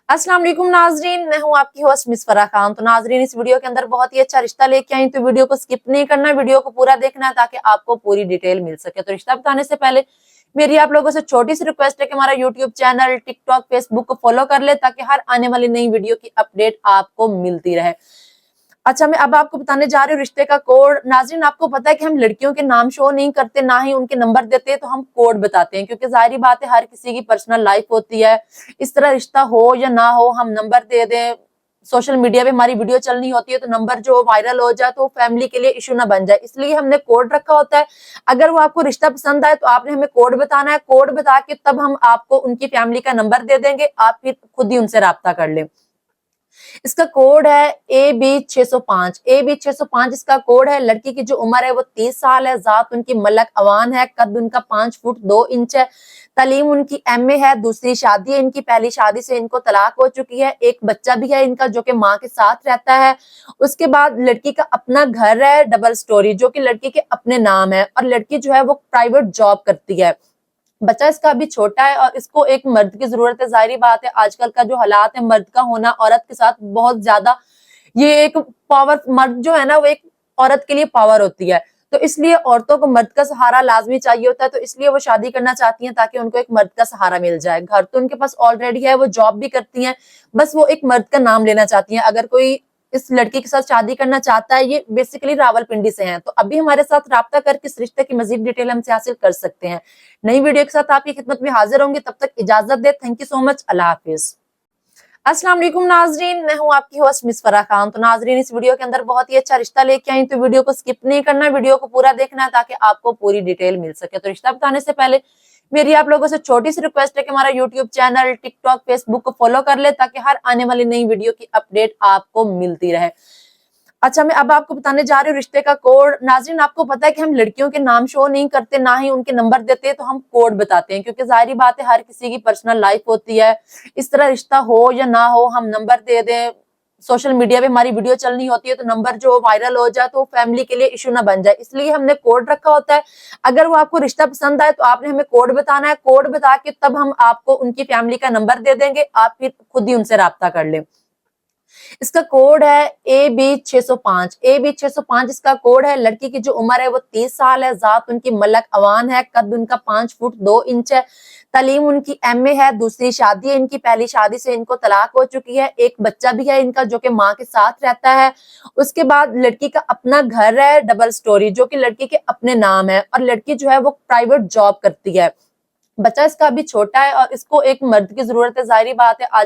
अस्सलाम वालेकुम नाजरीन, मैं हूं आपकी होस्ट मिस फराह खान। तो नाजरीन, इस वीडियो के अंदर बहुत ही अच्छा रिश्ता लेके आई, तो वीडियो को स्किप नहीं करना, वीडियो को पूरा देखना है ताकि आपको पूरी डिटेल मिल सके। तो रिश्ता बताने से पहले मेरी आप लोगों से छोटी सी रिक्वेस्ट है कि हमारा यूट्यूब चैनल, टिकटॉक, फेसबुक को फॉलो कर ले ताकि हर आने वाली नई वीडियो की अपडेट आपको मिलती रहे। अच्छा, मैं अब आपको बताने जा रही हूँ रिश्ते का कोड। नाज़रीन, आपको पता है कि हम लड़कियों के नाम शो नहीं करते, ना ही उनके नंबर देते, तो हम कोड बताते हैं, क्योंकि जाहिर बात है हर किसी की पर्सनल लाइफ होती है। इस तरह रिश्ता हो या ना हो, हम नंबर दे दें, सोशल मीडिया पे हमारी वीडियो चलनी होती है तो नंबर जो वायरल हो जाए तो फैमिली के लिए इशू ना बन जाए, इसलिए हमने कोड रखा होता है। अगर वो आपको रिश्ता पसंद आए तो आपने हमें कोड बताना है। कोड बता के तब हम आपको उनकी फैमिली का नंबर दे देंगे, आप फिर खुद ही उनसे राब्ता कर लें। इसका कोड है AB605। AB605 इसका कोड है। लड़की की जो उम्र है वो 30 साल है। जात उनकी मलक अवान है। कद उनका 5 फुट 2 इंच है। तालीम उनकी MA है। दूसरी शादी है इनकी, पहली शादी से इनको तलाक हो चुकी है। एक बच्चा भी है इनका जो कि माँ के साथ रहता है। उसके बाद लड़की का अपना घर है, डबल स्टोरी, जो कि लड़की के अपने नाम है, और लड़की जो है वो प्राइवेट जॉब करती है। बच्चा इसका अभी छोटा है और इसको एक मर्द की जरूरत है। जाहिर बात है आजकल का जो हालात है, मर्द का होना औरत के साथ बहुत ज्यादा, ये एक पावर, मर्द जो है ना वो एक औरत के लिए पावर होती है, तो इसलिए औरतों को मर्द का सहारा लाजमी चाहिए होता है। तो इसलिए वो शादी करना चाहती हैं ताकि उनको एक मर्द का सहारा मिल जाए। घर तो उनके पास ऑलरेडी है, वो जॉब भी करती हैं, बस वो एक मर्द का नाम लेना चाहती हैं। अगर कोई इस लड़की के साथ शादी करना चाहता है, ये बेसिकली रावलपिंडी से हैं, तो अभी हमारे साथ राब्ता करके इस रिश्ते की मजीद डिटेल हमसे हासिल कर सकते हैं। नई वीडियो के साथ आपकी खिदमत में हाजिर होंगे, तब तक इजाजत दे। Thank you so much. Allah हाफिज। अस्सलाम वालेकुम नाजरीन, मैं हूं आपकी होस्ट मिस फराह खान। तो नाजरीन, इस वीडियो के अंदर बहुत ही अच्छा रिश्ता लेके आई, तो वीडियो को स्किप नहीं करना, वीडियो को पूरा देखना है ताकि आपको पूरी डिटेल मिल सके। तो रिश्ता बताने से पहले मेरी आप लोगों से छोटी सी रिक्वेस्ट है कि हमारा यूट्यूब चैनल, टिकटॉक, फेसबुक को फॉलो कर ले ताकि हर आने वाली नई वीडियो की अपडेट आपको मिलती रहे। अच्छा, मैं अब आपको बताने जा रही हूँ रिश्ते का कोड। नाज़रीन, आपको पता है कि हम लड़कियों के नाम शो नहीं करते, ना ही उनके नंबर देते, तो हम कोड बताते हैं, क्योंकि जाहिर बात है हर किसी की पर्सनल लाइफ होती है। इस तरह रिश्ता हो या ना हो, हम नंबर दे दें, सोशल मीडिया पे हमारी वीडियो चलनी होती है तो नंबर जो वायरल हो जाए तो फैमिली के लिए इशू ना बन जाए, इसलिए हमने कोड रखा होता है। अगर वो आपको रिश्ता पसंद आए तो आपने हमें कोड बताना है। कोड बता के तब हम आपको उनकी फैमिली का नंबर दे देंगे, आप फिर खुद ही उनसे राब्ता कर लें। इसका कोड है AB605। AB605 इसका कोड है। लड़की की जो उम्र है वो 30 साल है। जात उनकी मलक अवान है। कद उनका 5 फुट 2 इंच है। तालीम उनकी MA है। दूसरी शादी है इनकी, पहली शादी से इनको तलाक हो चुकी है। एक बच्चा भी है इनका जो कि माँ के साथ रहता है। उसके बाद लड़की का अपना घर है, डबल स्टोरी, जो कि लड़की के अपने नाम है, और लड़की जो है वो प्राइवेट जॉब करती है। बच्चा इसका अभी छोटा है और इसको एक मर्द की जरूरत है। जाहिर बात है आज